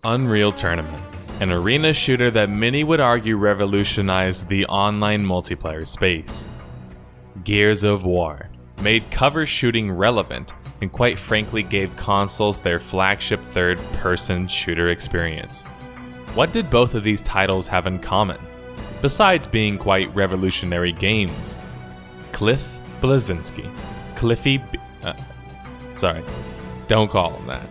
Unreal Tournament, an arena shooter that many would argue revolutionized the online multiplayer space. Gears of War made cover shooting relevant and quite frankly gave consoles their flagship third-person shooter experience. What did both of these titles have in common, besides being quite revolutionary games? Clff Bleszkinski, CliffyB, sorry, don't call him that.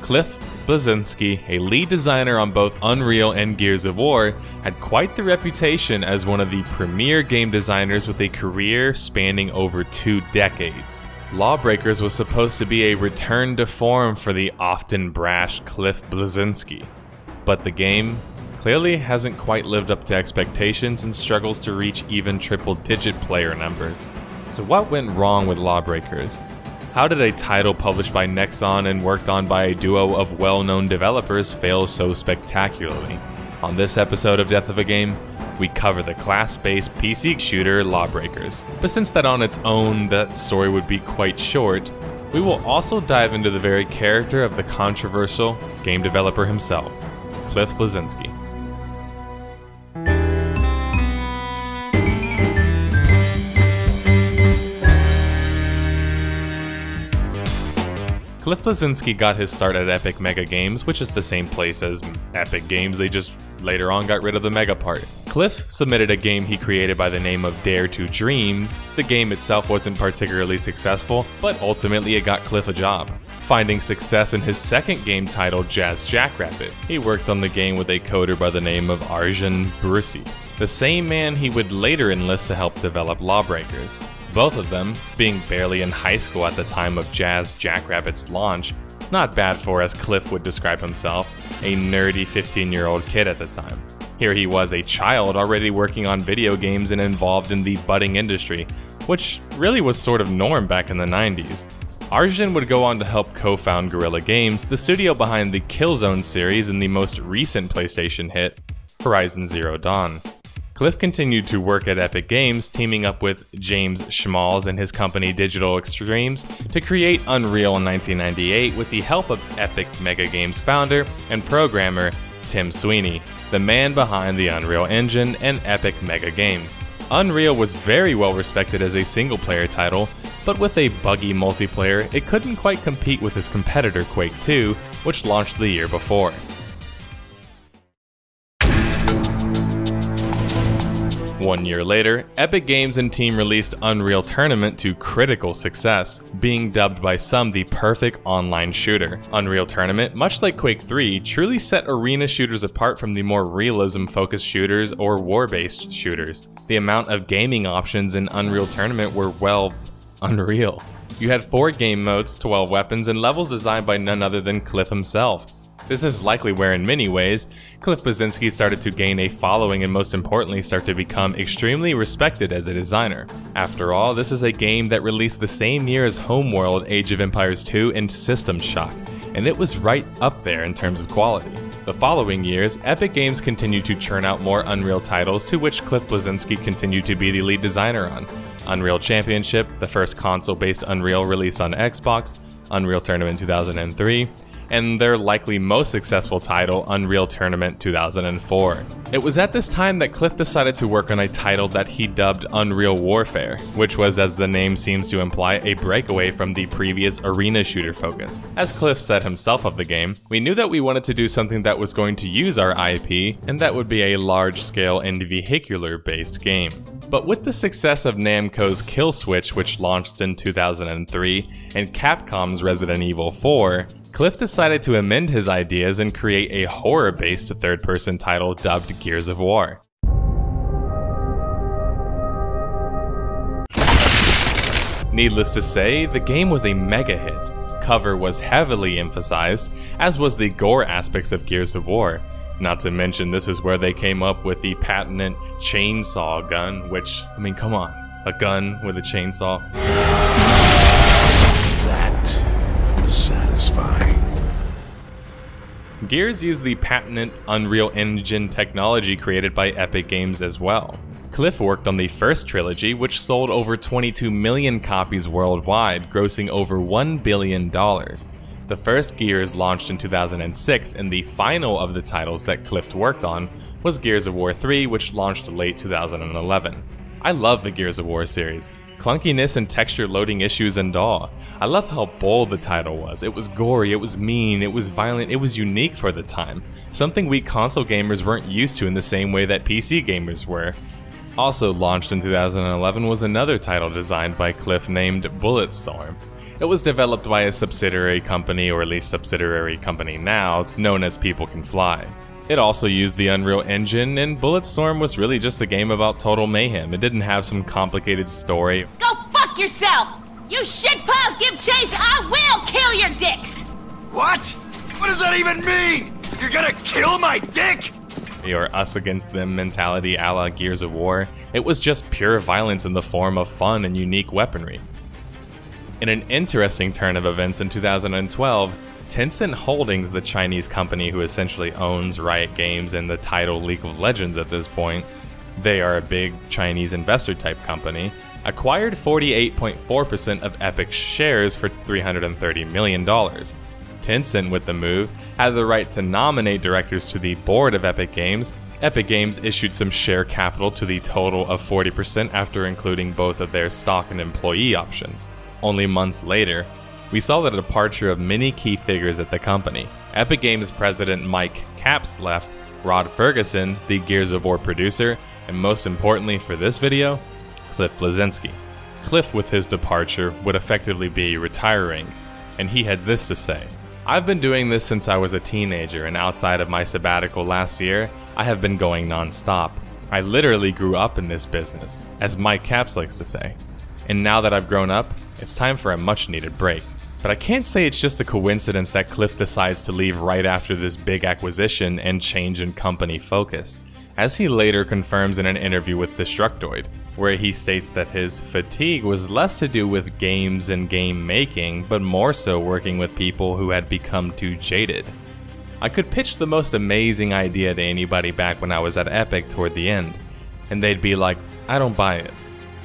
Clff Bleszkinski, a lead designer on both Unreal and Gears of War, had quite the reputation as one of the premier game designers with a career spanning over 2 decades. LawBreakers was supposed to be a return to form for the often brash Clff Bleszkinski, but the game clearly hasn't quite lived up to expectations and struggles to reach even triple-digit player numbers. So what went wrong with LawBreakers? How did a title published by Nexon and worked on by a duo of well-known developers fail so spectacularly? On this episode of Death of a Game, we cover the class-based PC shooter LawBreakers. But since that on its own, that story would be quite short, we will also dive into the very character of the controversial game developer himself, Clff Bleszkinski. Clff Bleszkinski got his start at Epic Mega Games, which is the same place as Epic Games, they just later on got rid of the Mega part. Clff submitted a game he created by the name of Dare to Dream. The game itself wasn't particularly successful, but ultimately it got Clff a job. Finding success in his second game titled Jazz Jackrabbit, he worked on the game with a coder by the name of Arjun Brusi, the same man he would later enlist to help develop LawBreakers. Both of them being barely in high school at the time of Jazz Jackrabbit's launch, not bad for, as Clff would describe himself, a nerdy 15-year-old kid at the time. Here he was, a child already working on video games and involved in the budding industry, which really was sort of norm back in the 90s. Arjun would go on to help co-found Guerrilla Games, the studio behind the Killzone series and the most recent PlayStation hit, Horizon Zero Dawn. Clff continued to work at Epic Games, teaming up with James Schmalz and his company Digital Extremes to create Unreal in 1998 with the help of Epic Mega Games founder and programmer Tim Sweeney, the man behind the Unreal Engine and Epic Mega Games. Unreal was very well respected as a single-player title, but with a buggy multiplayer, it couldn't quite compete with its competitor Quake 2, which launched the year before. One year later, Epic Games and team released Unreal Tournament to critical success, being dubbed by some the perfect online shooter. Unreal Tournament, much like Quake 3, truly set arena shooters apart from the more realism-focused shooters or war-based shooters. The amount of gaming options in Unreal Tournament were, well, unreal. You had 4 game modes, 12 weapons, and levels designed by none other than Clff himself. This is likely where, in many ways, Clff Bleszkinski started to gain a following and most importantly start to become extremely respected as a designer. After all, this is a game that released the same year as Homeworld, Age of Empires 2, and System Shock, and it was right up there in terms of quality. The following years, Epic Games continued to churn out more Unreal titles, to which Clff Bleszkinski continued to be the lead designer on. Unreal Championship, the first console-based Unreal released on Xbox, Unreal Tournament 2003, and their likely most successful title, Unreal Tournament 2004. It was at this time that Clff decided to work on a title that he dubbed Unreal Warfare, which was, as the name seems to imply, a breakaway from the previous arena shooter focus. As Clff said himself of the game, we knew that we wanted to do something that was going to use our IP, and that would be a large-scale and vehicular-based game. But with the success of Namco's Kill Switch, which launched in 2003, and Capcom's Resident Evil 4, Clff decided to amend his ideas and create a horror-based third-person title dubbed Gears of War. Needless to say, the game was a mega hit. Cover was heavily emphasized, as was the gore aspects of Gears of War. Not to mention, this is where they came up with the patented chainsaw gun, which, I mean, come on, a gun with a chainsaw. That was satisfying. Gears used the patented Unreal Engine technology created by Epic Games as well. Clff worked on the first trilogy, which sold over 22 million copies worldwide, grossing over $1 billion. The first Gears launched in 2006, and the final of the titles that Clff worked on was Gears of War 3, which launched late 2011. I love the Gears of War series. Clunkiness and texture loading issues and all. I loved how bold the title was. It was gory, it was mean, it was violent, it was unique for the time. Something we console gamers weren't used to in the same way that PC gamers were. Also launched in 2011 was another title designed by Clff named Bulletstorm. It was developed by a subsidiary company, or at least subsidiary company now, known as People Can Fly. It also used the Unreal Engine, and Bulletstorm was really just a game about total mayhem. It didn't have some complicated story. Go fuck yourself! You shitpiles give chase, I will kill your dicks! What? What does that even mean? You're gonna kill my dick? Or us against them mentality a la Gears of War. It was just pure violence in the form of fun and unique weaponry. In an interesting turn of events in 2012, Tencent Holdings, the Chinese company who essentially owns Riot Games and the title League of Legends at this point, they are a big Chinese investor type company, acquired 48.4% of Epic's shares for $330 million. Tencent, with the move, had the right to nominate directors to the board of Epic Games. Epic Games issued some share capital to the total of 40% after including both of their stock and employee options. Only months later, we saw the departure of many key figures at the company. Epic Games president Mike Capps left, Rod Ferguson, the Gears of War producer, and most importantly for this video, Clff Bleszkinski. Clff, with his departure, would effectively be retiring, and he had this to say. I've been doing this since I was a teenager, and outside of my sabbatical last year, I have been going non-stop. I literally grew up in this business, as Mike Capps likes to say. And now that I've grown up, it's time for a much-needed break. But I can't say it's just a coincidence that Clff decides to leave right after this big acquisition and change in company focus, as he later confirms in an interview with Destructoid, where he states that his fatigue was less to do with games and game making, but more so working with people who had become too jaded. I could pitch the most amazing idea to anybody back when I was at Epic toward the end, and they'd be like, I don't buy it.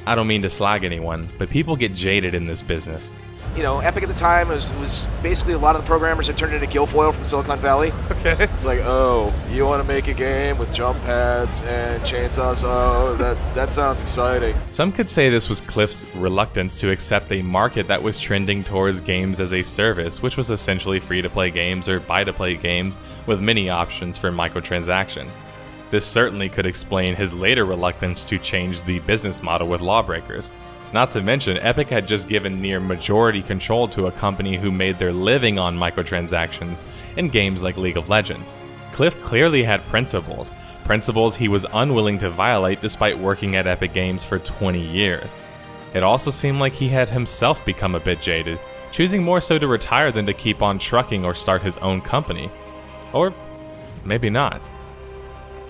I don't mean to slag anyone, but people get jaded in this business. You know, Epic at the time was basically a lot of the programmers had turned into Guilfoyle from Silicon Valley. Okay. It's like, oh, you want to make a game with jump pads and chainsaws? Oh, that sounds exciting. Some could say this was Clff's reluctance to accept a market that was trending towards games as a service, which was essentially free-to-play games or buy-to-play games with many options for microtransactions. This certainly could explain his later reluctance to change the business model with LawBreakers. Not to mention, Epic had just given near majority control to a company who made their living on microtransactions in games like League of Legends. Clff clearly had principles he was unwilling to violate despite working at Epic Games for 20 years. It also seemed like he had himself become a bit jaded, choosing more so to retire than to keep on trucking or start his own company. Or maybe not.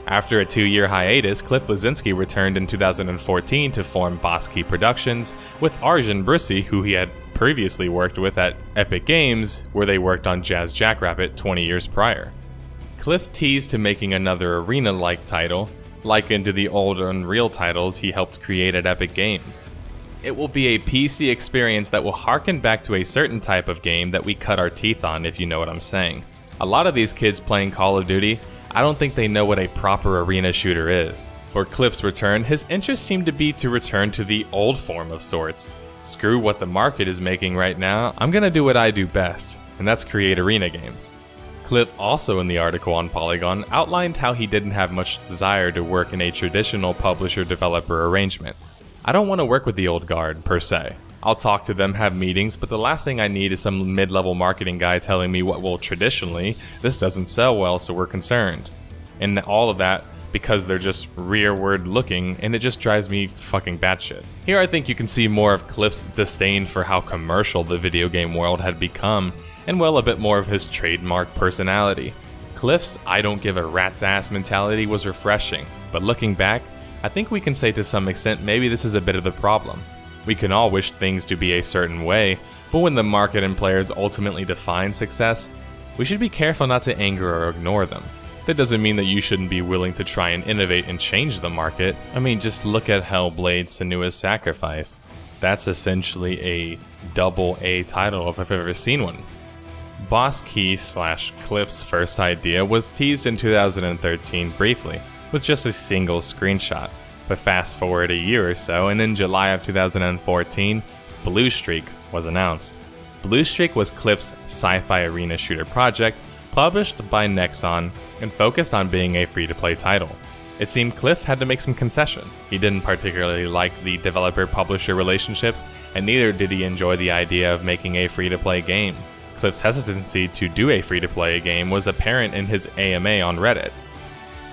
After a 2-year hiatus, Clff Bleszkinski returned in 2014 to form Boss Key Productions with Arjun Brussy, who he had previously worked with at Epic Games, where they worked on Jazz Jackrabbit 20 years prior. Clff teased to making another arena-like title, likened to the old Unreal titles he helped create at Epic Games. It will be a PC experience that will harken back to a certain type of game that we cut our teeth on, if you know what I'm saying. A lot of these kids playing Call of Duty, I don't think they know what a proper arena shooter is. For Clff's return, his interest seemed to be to return to the old form of sorts. Screw what the market is making right now, I'm gonna do what I do best, and that's create arena games. Clff also in the article on Polygon outlined how he didn't have much desire to work in a traditional publisher-developer arrangement. I don't want to work with the old guard, per se. I'll talk to them, have meetings, but the last thing I need is some mid-level marketing guy telling me what, well, traditionally, this doesn't sell well, so we're concerned. And all of that because they're just rearward looking, and it just drives me fucking batshit. Here I think you can see more of Clff's disdain for how commercial the video game world had become, and well, a bit more of his trademark personality. Clff's I don't give a rat's ass mentality was refreshing, but looking back, I think we can say to some extent maybe this is a bit of the problem. We can all wish things to be a certain way, but when the market and players ultimately define success, we should be careful not to anger or ignore them. That doesn't mean that you shouldn't be willing to try and innovate and change the market. I mean, just look at Hellblade: Senua's Sacrifice. That's essentially a double A title if I've ever seen one. Boss Key / Clff's first idea was teased in 2013 briefly, with just a single screenshot. But fast forward a year or so, and in July of 2014, Blue Streak was announced. Blue Streak was Clff's sci-fi arena shooter project, published by Nexon, and focused on being a free-to-play title. It seemed Clff had to make some concessions. He didn't particularly like the developer-publisher relationships, and neither did he enjoy the idea of making a free-to-play game. Clff's hesitancy to do a free-to-play game was apparent in his AMA on Reddit.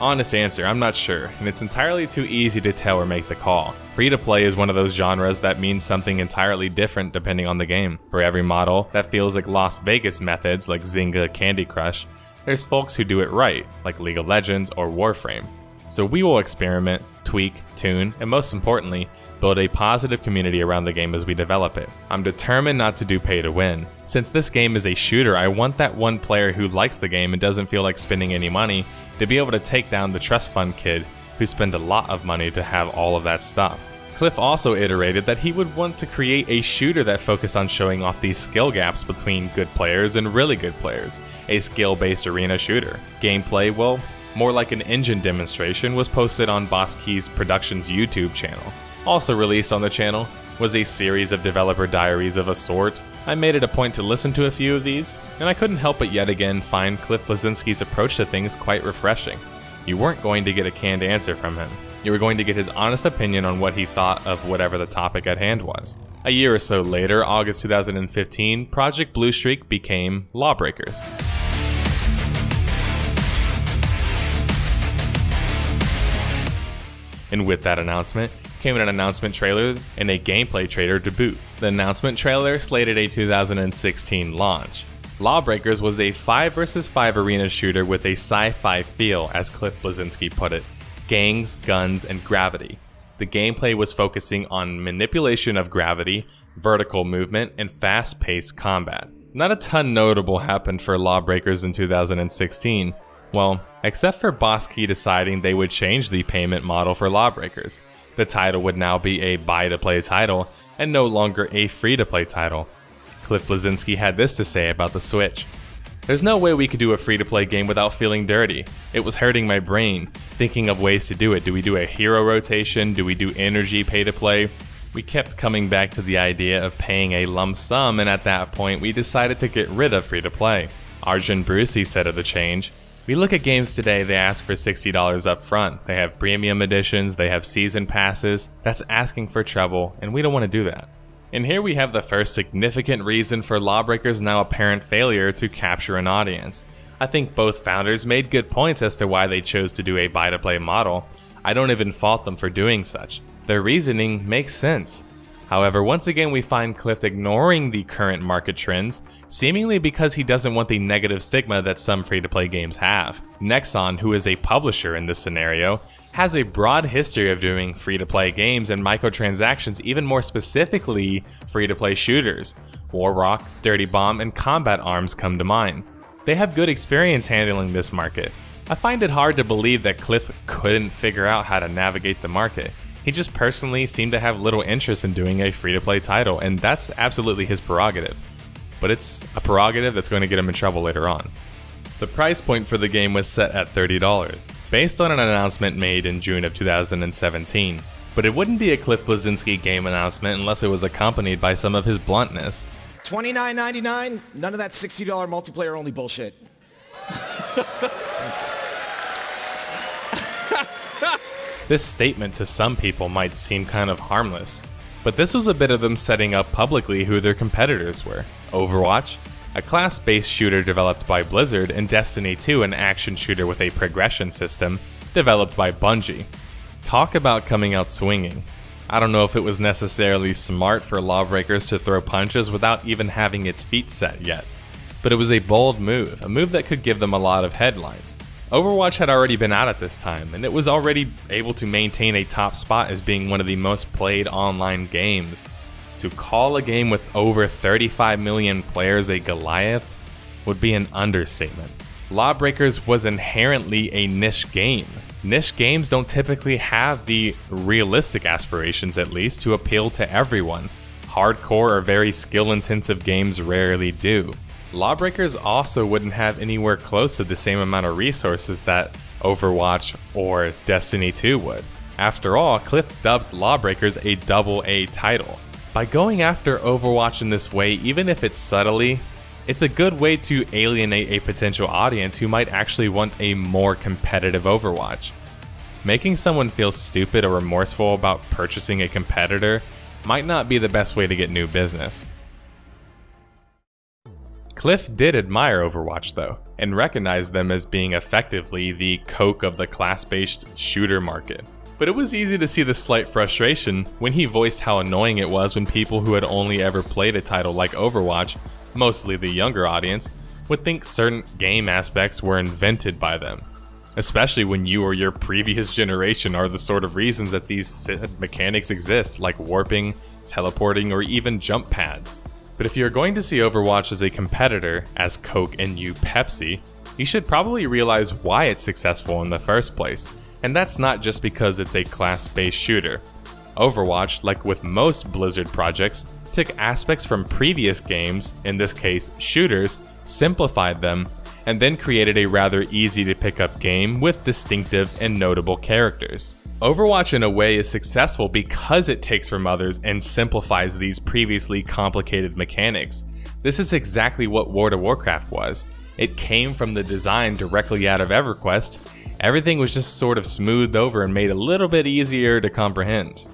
Honest answer, I'm not sure, and it's entirely too easy to tell or make the call. Free-to-play is one of those genres that means something entirely different depending on the game. For every model that feels like Las Vegas methods like Zynga Candy Crush, there's folks who do it right, like League of Legends or Warframe. So we will experiment, tweak, tune, and most importantly, build a positive community around the game as we develop it. I'm determined not to do pay to win. Since this game is a shooter, I want that one player who likes the game and doesn't feel like spending any money to be able to take down the trust fund kid who spent a lot of money to have all of that stuff. Clff also iterated that he would want to create a shooter that focused on showing off these skill gaps between good players and really good players, a skill-based arena shooter. Gameplay, well, more like an engine demonstration, was posted on Boss Key's Productions YouTube channel. Also released on the channel was a series of developer diaries of a sort. I made it a point to listen to a few of these, and I couldn't help but yet again find Clff Bleszkinski's approach to things quite refreshing. You weren't going to get a canned answer from him. You were going to get his honest opinion on what he thought of whatever the topic at hand was. A year or so later, August 2015, Project Blue Streak became LawBreakers. And with that announcement came an announcement trailer and a gameplay trailer to boot. The announcement trailer slated a 2016 launch. LawBreakers was a 5 vs 5 arena shooter with a sci-fi feel, as Clff Bleszkinski put it. Gangs, guns, and gravity. The gameplay was focusing on manipulation of gravity, vertical movement, and fast-paced combat. Not a ton notable happened for LawBreakers in 2016. Well, except for Boss Key deciding they would change the payment model for LawBreakers. The title would now be a buy-to-play title and no longer a free-to-play title. Clff Bleszkinski had this to say about the switch. There's no way we could do a free-to-play game without feeling dirty. It was hurting my brain, thinking of ways to do it. Do we do a hero rotation? Do we do energy pay-to-play? We kept coming back to the idea of paying a lump sum, and at that point we decided to get rid of free-to-play. Arjun Brucey said of the change, "We look at games today, they ask for $60 up front. They have premium editions, they have season passes. That's asking for trouble, and we don't want to do that." And here we have the first significant reason for LawBreakers' now apparent failure to capture an audience. I think both founders made good points as to why they chose to do a buy-to-play model. I don't even fault them for doing such. Their reasoning makes sense. However, once again we find Clff ignoring the current market trends, seemingly because he doesn't want the negative stigma that some free-to-play games have. Nexon, who is a publisher in this scenario, has a broad history of doing free-to-play games and microtransactions, even more specifically free-to-play shooters. Warrock, Dirty Bomb, and Combat Arms come to mind. They have good experience handling this market. I find it hard to believe that Clff couldn't figure out how to navigate the market. He just personally seemed to have little interest in doing a free-to-play title, and that's absolutely his prerogative. But it's a prerogative that's going to get him in trouble later on. The price point for the game was set at $30, based on an announcement made in June of 2017. But it wouldn't be a Clff Bleszkinski game announcement unless it was accompanied by some of his bluntness. $29.99, none of that $60 multiplayer only bullshit. This statement to some people might seem kind of harmless, but this was a bit of them setting up publicly who their competitors were. Overwatch, a class-based shooter developed by Blizzard, and Destiny 2, an action shooter with a progression system developed by Bungie. Talk about coming out swinging. I don't know if it was necessarily smart for LawBreakers to throw punches without even having its feet set yet, but it was a bold move, a move that could give them a lot of headlines. Overwatch had already been out at this time, and it was already able to maintain a top spot as being one of the most played online games. To call a game with over 35 million players a Goliath would be an understatement. LawBreakers was inherently a niche game. Niche games don't typically have the realistic aspirations, at least, to appeal to everyone. Hardcore or very skill-intensive games rarely do. LawBreakers also wouldn't have anywhere close to the same amount of resources that Overwatch or Destiny 2 would. After all, Clff dubbed LawBreakers a AA title. By going after Overwatch in this way, even if it's subtly, it's a good way to alienate a potential audience who might actually want a more competitive Overwatch. Making someone feel stupid or remorseful about purchasing a competitor might not be the best way to get new business. Clff did admire Overwatch though, and recognized them as being effectively the Coke of the class-based shooter market. But it was easy to see the slight frustration when he voiced how annoying it was when people who had only ever played a title like Overwatch, mostly the younger audience, would think certain game aspects were invented by them. Especially when you or your previous generation are the sort of reasons that these mechanics exist, like warping, teleporting, or even jump pads. But if you're going to see Overwatch as a competitor, as Coke and you Pepsi, you should probably realize why it's successful in the first place, and that's not just because it's a class-based shooter. Overwatch, like with most Blizzard projects, took aspects from previous games, in this case shooters, simplified them, and then created a rather easy to pick up game with distinctive and notable characters. Overwatch in a way is successful because it takes from others and simplifies these previously complicated mechanics. This is exactly what World of Warcraft was. It came from the design directly out of EverQuest. Everything was just sort of smoothed over and made a little bit easier to comprehend.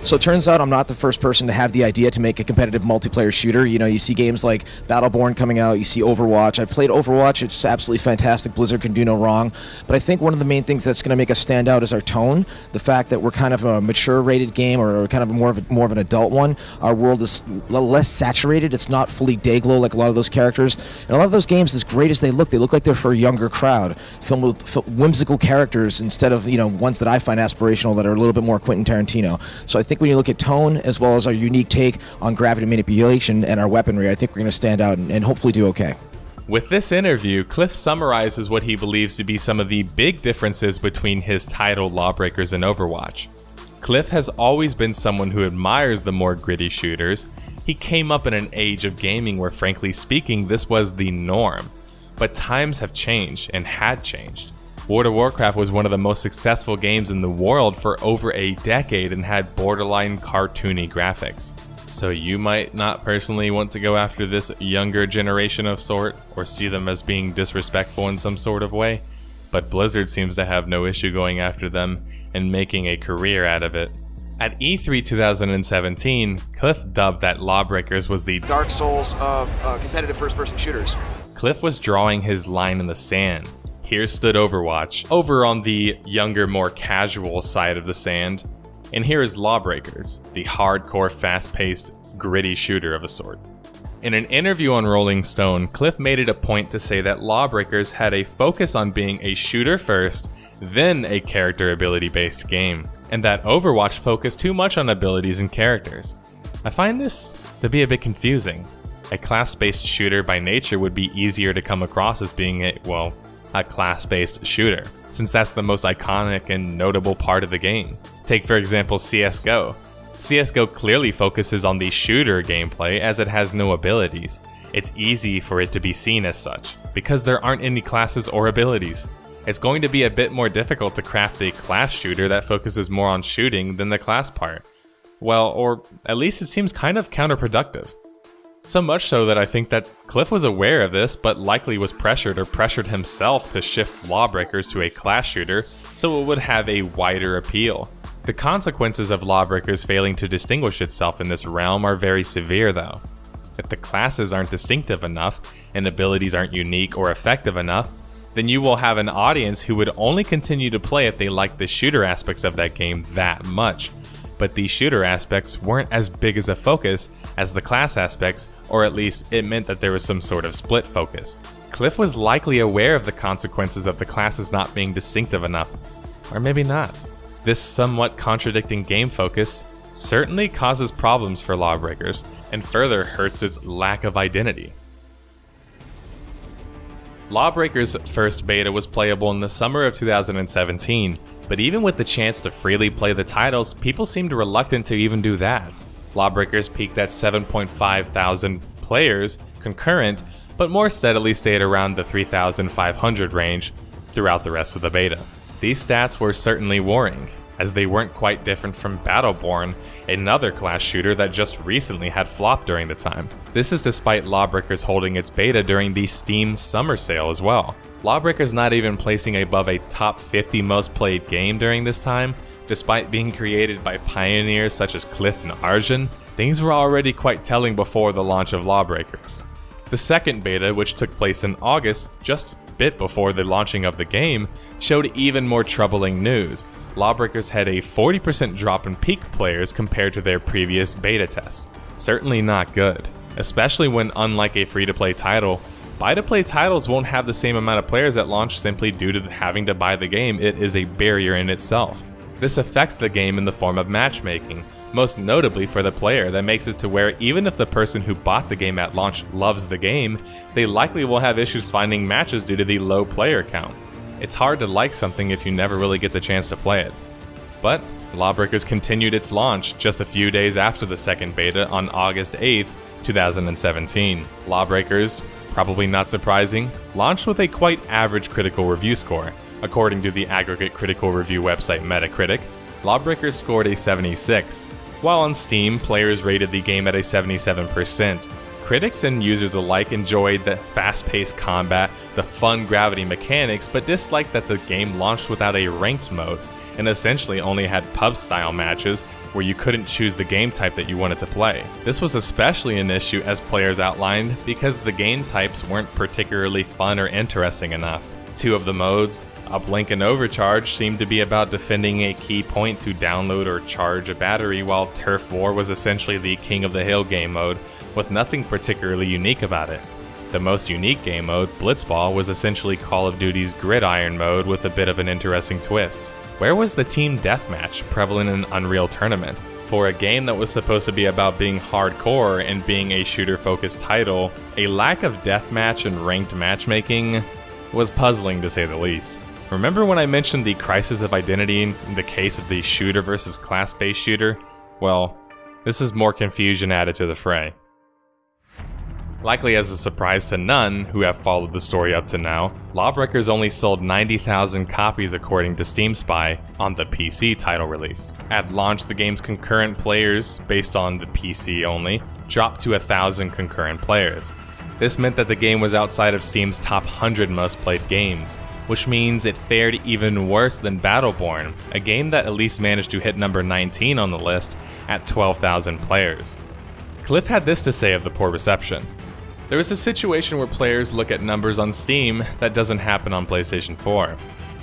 So it turns out I'm not the first person to have the idea to make a competitive multiplayer shooter. You know, you see games like Battleborn coming out, you see Overwatch. I've played Overwatch, it's absolutely fantastic, Blizzard can do no wrong. But I think one of the main things that's going to make us stand out is our tone. The fact that we're kind of a mature rated game, or kind of more of an adult one. Our world is less saturated, it's not fully day-glow like a lot of those characters. And a lot of those games, as great as they look like they're for a younger crowd. Filmed with whimsical characters instead of, you know, ones that I find aspirational that are a little bit more Quentin Tarantino. So I think when you look at tone, as well as our unique take on gravity manipulation and our weaponry, I think we're going to stand out and hopefully do okay. With this interview, Clff summarizes what he believes to be some of the big differences between his title LawBreakers and Overwatch. Clff has always been someone who admires the more gritty shooters. He came up in an age of gaming where, frankly speaking, this was the norm. But times have changed, and had changed. World of Warcraft was one of the most successful games in the world for over a decade and had borderline cartoony graphics. So you might not personally want to go after this younger generation of sort, or see them as being disrespectful in some sort of way, but Blizzard seems to have no issue going after them and making a career out of it. At E3 2017, Clff dubbed that LawBreakers was the Dark Souls of competitive first-person shooters. Clff was drawing his line in the sand. Here stood Overwatch, over on the younger, more casual side of the sand, and here is LawBreakers, the hardcore, fast-paced, gritty shooter of a sort. In an interview on Rolling Stone, Clff made it a point to say that LawBreakers had a focus on being a shooter first, then a character ability-based game, and that Overwatch focused too much on abilities and characters. I find this to be a bit confusing. A class-based shooter by nature would be easier to come across as being a class-based shooter, since that's the most iconic and notable part of the game. Take for example CSGO. CSGO clearly focuses on the shooter gameplay as it has no abilities. It's easy for it to be seen as such, because there aren't any classes or abilities. It's going to be a bit more difficult to craft a class shooter that focuses more on shooting than the class part. Well, or at least it seems kind of counterproductive. So much so that I think that Clff was aware of this, but likely was pressured himself to shift LawBreakers to a class shooter so it would have a wider appeal. The consequences of LawBreakers failing to distinguish itself in this realm are very severe though. If the classes aren't distinctive enough, and abilities aren't unique or effective enough, then you will have an audience who would only continue to play if they like the shooter aspects of that game that much. But these shooter aspects weren't as big as a focus as the class aspects, or at least it meant that there was some sort of split focus. Clff was likely aware of the consequences of the classes not being distinctive enough, or maybe not. This somewhat contradicting game focus certainly causes problems for LawBreakers, and further hurts its lack of identity. LawBreakers' first beta was playable in the summer of 2017, but even with the chance to freely play the titles, people seemed reluctant to even do that. LawBreakers peaked at 7,500 players concurrent but more steadily stayed around the 3,500 range throughout the rest of the beta. These stats were certainly worrying, as they weren't quite different from Battleborn, another class shooter that just recently had flopped during the time. This is despite LawBreakers holding its beta during the Steam summer sale as well. LawBreakers not even placing above a top 50 most played game during this time, despite being created by pioneers such as Clff and Arjun. Things were already quite telling before the launch of LawBreakers. The second beta, which took place in August, just a bit before the launching of the game, showed even more troubling news. LawBreakers had a 40% drop in peak players compared to their previous beta test. Certainly not good, especially when, unlike a free-to-play title, buy-to-play titles won't have the same amount of players at launch simply due to having to buy the game. It is a barrier in itself. This affects the game in the form of matchmaking, most notably for the player, that makes it to where even if the person who bought the game at launch loves the game, they likely will have issues finding matches due to the low player count. It's hard to like something if you never really get the chance to play it. But LawBreakers continued its launch just a few days after the second beta on August 8th, 2017. LawBreakers, probably not surprising, launched with a quite average critical review score. According to the aggregate critical review website Metacritic, LawBreakers scored a 76, while on Steam, players rated the game at a 77%. Critics and users alike enjoyed the fast-paced combat, the fun gravity mechanics, but disliked that the game launched without a ranked mode, and essentially only had pub-style matches where you couldn't choose the game type that you wanted to play. This was especially an issue, as players outlined, because the game types weren't particularly fun or interesting enough. Two of the modes, Uplink and Overcharge, seemed to be about defending a key point to download or charge a battery, while Turf War was essentially the King of the Hill game mode, with nothing particularly unique about it. The most unique game mode, Blitzball, was essentially Call of Duty's Gridiron mode with a bit of an interesting twist. Where was the team deathmatch prevalent in Unreal Tournament? For a game that was supposed to be about being hardcore and being a shooter-focused title, a lack of deathmatch and ranked matchmaking was puzzling to say the least. Remember when I mentioned the crisis of identity in the case of the shooter versus class-based shooter? Well, this is more confusion added to the fray. Likely as a surprise to none who have followed the story up to now, LawBreakers only sold 90,000 copies according to Steam Spy on the PC title release. At launch, the game's concurrent players, based on the PC only, dropped to 1,000 concurrent players. This meant that the game was outside of Steam's top 100 most played games, which means it fared even worse than Battleborn, a game that at least managed to hit number 19 on the list at 12,000 players. Clff had this to say of the poor reception. There is a situation where players look at numbers on Steam that doesn't happen on PlayStation 4.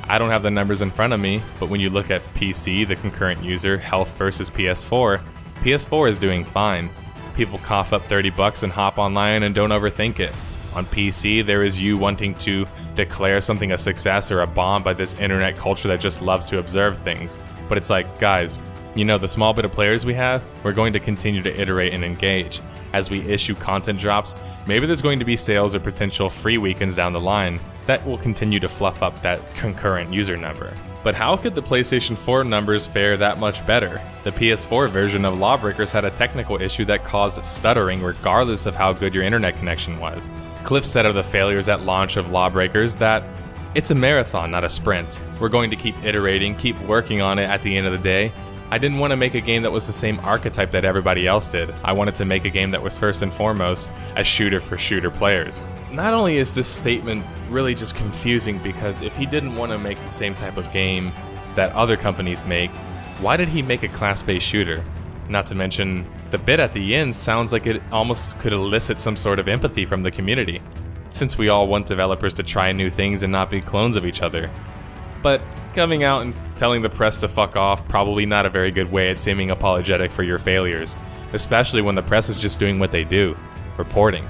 I don't have the numbers in front of me, but when you look at PC, the concurrent user, health versus PS4, PS4 is doing fine. People cough up $30 and hop online and don't overthink it. On PC, there is you wanting to declare something a success or a bomb by this internet culture that just loves to observe things. But it's like, guys, you know, the small bit of players we have, we're going to continue to iterate and engage. As we issue content drops, maybe there's going to be sales or potential free weekends down the line that will continue to fluff up that concurrent user number. But how could the PlayStation 4 numbers fare that much better? The PS4 version of LawBreakers had a technical issue that caused stuttering regardless of how good your internet connection was. Clff said of the failures at launch of LawBreakers that, "It's a marathon, not a sprint. We're going to keep iterating, keep working on it at the end of the day. I didn't want to make a game that was the same archetype that everybody else did. I wanted to make a game that was first and foremost a shooter for shooter players." Not only is this statement really just confusing, because if he didn't want to make the same type of game that other companies make, why did he make a class-based shooter? Not to mention, the bit at the end sounds like it almost could elicit some sort of empathy from the community, since we all want developers to try new things and not be clones of each other. But coming out and telling the press to fuck off, probably not a very good way at seeming apologetic for your failures, especially when the press is just doing what they do, reporting.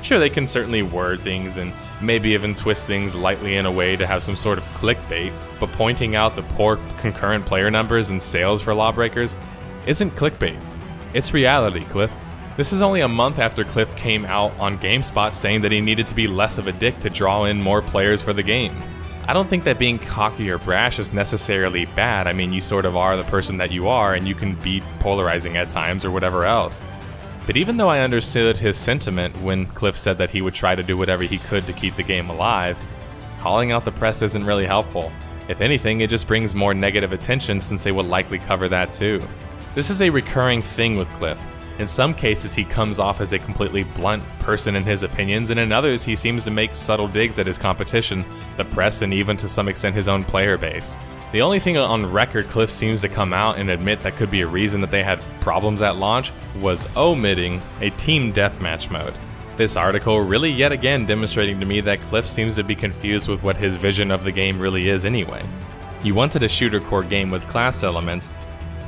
Sure, they can certainly word things and maybe even twist things lightly in a way to have some sort of clickbait, but pointing out the poor concurrent player numbers and sales for LawBreakers isn't clickbait. It's reality, Clff. This is only a month after Clff came out on GameSpot saying that he needed to be less of a dick to draw in more players for the game. I don't think that being cocky or brash is necessarily bad. I mean, you sort of are the person that you are, and you can be polarizing at times or whatever else. But even though I understood his sentiment when Cliff said that he would try to do whatever he could to keep the game alive, calling out the press isn't really helpful. If anything, it just brings more negative attention since they would likely cover that too. This is a recurring thing with Cliff. In some cases he comes off as a completely blunt person in his opinions, and in others he seems to make subtle digs at his competition, the press, and even to some extent his own player base. The only thing on record Cliff seems to come out and admit that could be a reason that they had problems at launch was omitting a team deathmatch mode. This article really yet again demonstrating to me that Cliff seems to be confused with what his vision of the game really is anyway. You wanted a shooter core game with class elements,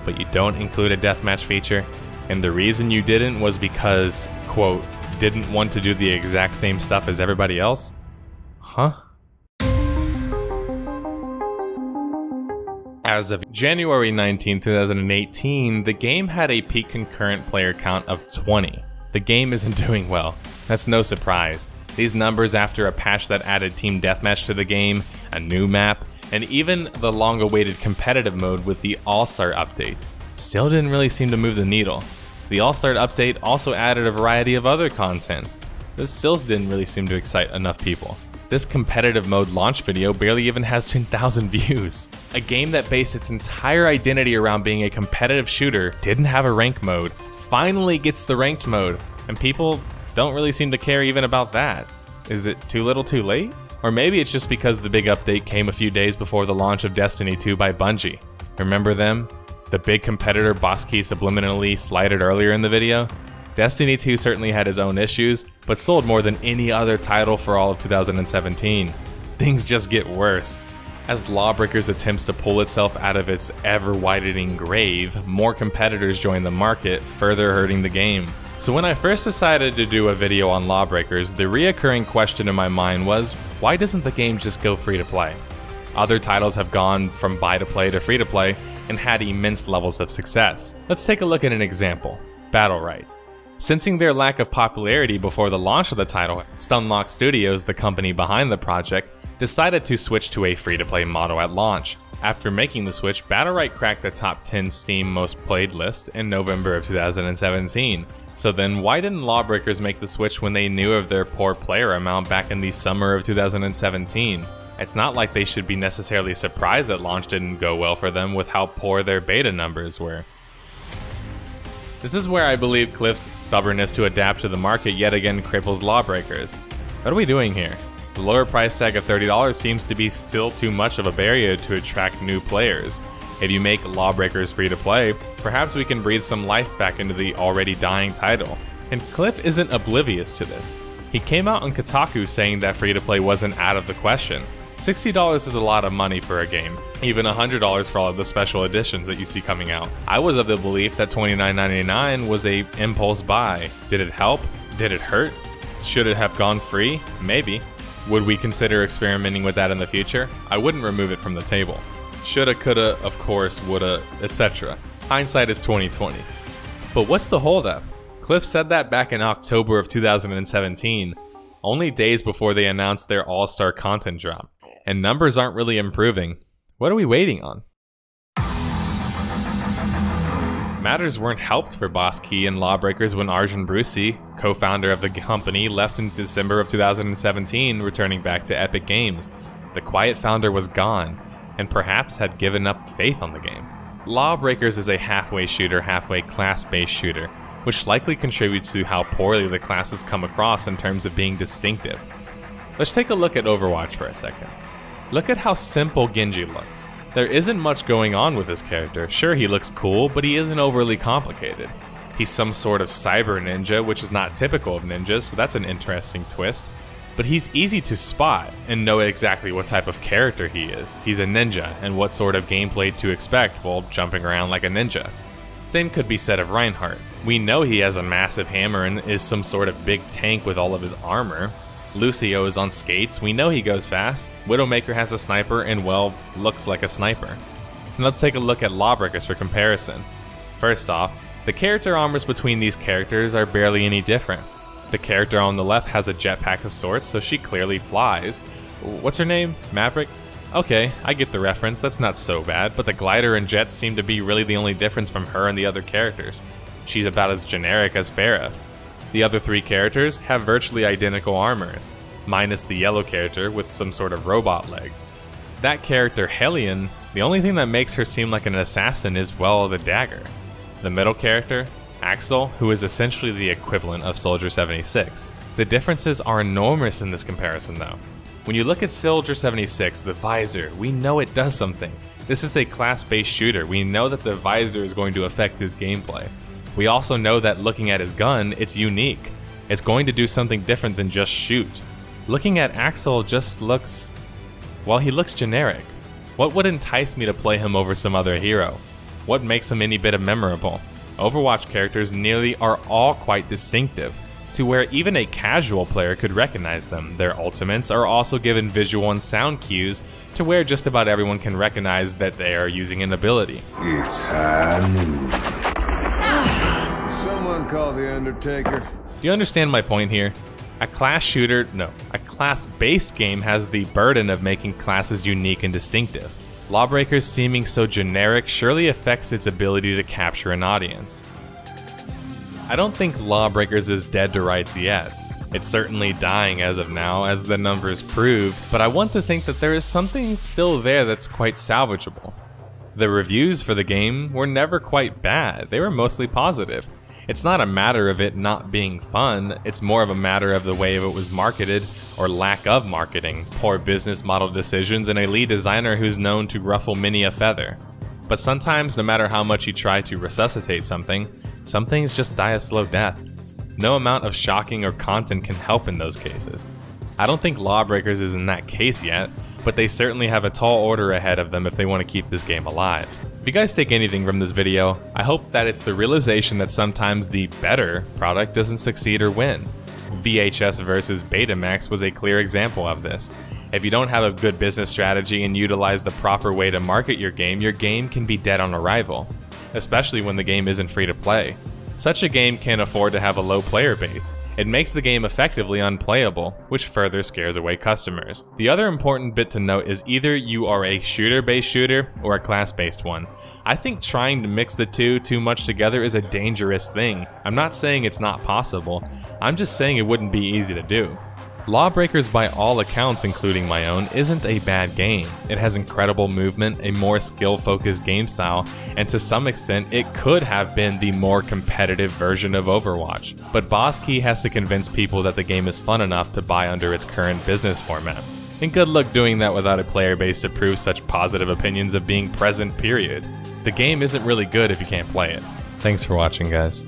but you don't include a deathmatch feature, and the reason you didn't was because, quote, didn't want to do the exact same stuff as everybody else? Huh? As of January 19, 2018, the game had a peak concurrent player count of 20. The game isn't doing well. That's no surprise. These numbers after a patch that added Team Deathmatch to the game, a new map, and even the long-awaited competitive mode with the All-Star update still didn't really seem to move the needle. The All-Star update also added a variety of other content. This still didn't really seem to excite enough people. This competitive mode launch video barely even has 10,000 views. A game that based its entire identity around being a competitive shooter didn't have a rank mode, finally gets the ranked mode, and people don't really seem to care even about that. Is it too little too late? Or maybe it's just because the big update came a few days before the launch of Destiny 2 by Bungie. Remember them? The big competitor boss key subliminally slided earlier in the video? Destiny 2 certainly had its own issues, but sold more than any other title for all of 2017. Things just get worse. As LawBreakers attempts to pull itself out of its ever-widening grave, more competitors join the market, further hurting the game. So when I first decided to do a video on LawBreakers, the reoccurring question in my mind was, why doesn't the game just go free to play? Other titles have gone from buy to play to free to play and had immense levels of success. Let's take a look at an example, Battlerite. Sensing their lack of popularity before the launch of the title, Stunlock Studios, the company behind the project, decided to switch to a free-to-play model at launch. After making the switch, Battlerite cracked the top 10 Steam most played list in November of 2017. So then why didn't LawBreakers make the switch when they knew of their poor player amount back in the summer of 2017? It's not like they should be necessarily surprised that launch didn't go well for them with how poor their beta numbers were. This is where I believe Cliff's stubbornness to adapt to the market yet again cripples LawBreakers. What are we doing here? The lower price tag of $30 seems to be still too much of a barrier to attract new players. If you make LawBreakers free to play, perhaps we can breathe some life back into the already dying title. And Cliff isn't oblivious to this. He came out on Kotaku saying that free to play wasn't out of the question. $60 is a lot of money for a game, even $100 for all of the special editions that you see coming out. I was of the belief that $29.99 was a impulse buy. Did it help? Did it hurt? Should it have gone free? Maybe. Would we consider experimenting with that in the future? I wouldn't remove it from the table. Shoulda, coulda, of course, woulda, etc. Hindsight is 20/20. But what's the holdup? Cliff said that back in October of 2017, only days before they announced their all-star content drop. And numbers aren't really improving. What are we waiting on? Matters weren't helped for Boss Key and LawBreakers when Arjun Brucey, co-founder of the company, left in December of 2017, returning back to Epic Games. The quiet founder was gone, and perhaps had given up faith on the game. LawBreakers is a halfway shooter, halfway class-based shooter, which likely contributes to how poorly the classes come across in terms of being distinctive. Let's take a look at Overwatch for a second. Look at how simple Genji looks. There isn't much going on with this character. Sure, he looks cool, but he isn't overly complicated. He's some sort of cyber ninja, which is not typical of ninjas, so that's an interesting twist. But he's easy to spot and know exactly what type of character he is. He's a ninja, and what sort of gameplay to expect while jumping around like a ninja. Same could be said of Reinhardt. We know he has a massive hammer and is some sort of big tank with all of his armor. Lucio is on skates, we know he goes fast. Widowmaker has a sniper and, well, looks like a sniper. And let's take a look at LawBreakers for comparison. First off, the character armors between these characters are barely any different. The character on the left has a jetpack of sorts, so she clearly flies. What's her name? Maverick? Okay, I get the reference, that's not so bad, but the glider and jets seem to be really the only difference from her and the other characters. She's about as generic as Farah. The other 3 characters have virtually identical armors, minus the yellow character with some sort of robot legs. That character, Hellion, the only thing that makes her seem like an assassin is, well, the dagger. The middle character, Axel, who is essentially the equivalent of Soldier 76. The differences are enormous in this comparison though. When you look at Soldier 76, the visor, we know it does something. This is a class-based shooter. We know that the visor is going to affect his gameplay. We also know that looking at his gun, it's unique. It's going to do something different than just shoot. Looking at Axel just looks... well, he looks generic. What would entice me to play him over some other hero? What makes him any bit of memorable? Overwatch characters nearly are all quite distinctive, to where even a casual player could recognize them. Their ultimates are also given visual and sound cues, to where just about everyone can recognize that they are using an ability. It's Hanu. Someone call the Undertaker. Do you understand my point here? A class-based game has the burden of making classes unique and distinctive. LawBreakers seeming so generic surely affects its ability to capture an audience. I don't think LawBreakers is dead to rights yet. It's certainly dying as of now, as the numbers prove, but I want to think that there is something still there that's quite salvageable. The reviews for the game were never quite bad, they were mostly positive. It's not a matter of it not being fun, it's more of a matter of the way it was marketed, or lack of marketing, poor business model decisions, and a lead designer who's known to ruffle many a feather. But sometimes, no matter how much you try to resuscitate something, some things just die a slow death. No amount of shocking or content can help in those cases. I don't think LawBreakers is in that case yet, but they certainly have a tall order ahead of them if they want to keep this game alive. If you guys take anything from this video, I hope that it's the realization that sometimes the better product doesn't succeed or win. VHS versus Betamax was a clear example of this. If you don't have a good business strategy and utilize the proper way to market your game can be dead on arrival, especially when the game isn't free to play. Such a game can't afford to have a low player base. It makes the game effectively unplayable, which further scares away customers. The other important bit to note is either you are a shooter-based shooter or a class-based one. I think trying to mix the two too much together is a dangerous thing. I'm not saying it's not possible, I'm just saying it wouldn't be easy to do. LawBreakers, by all accounts including my own, isn't a bad game. It has incredible movement, a more skill-focused game style, and to some extent it could have been the more competitive version of Overwatch. But Boss Key has to convince people that the game is fun enough to buy under its current business format. And good luck doing that without a player base to prove such positive opinions of being present, period. The game isn't really good if you can't play it. Thanks for watching, guys.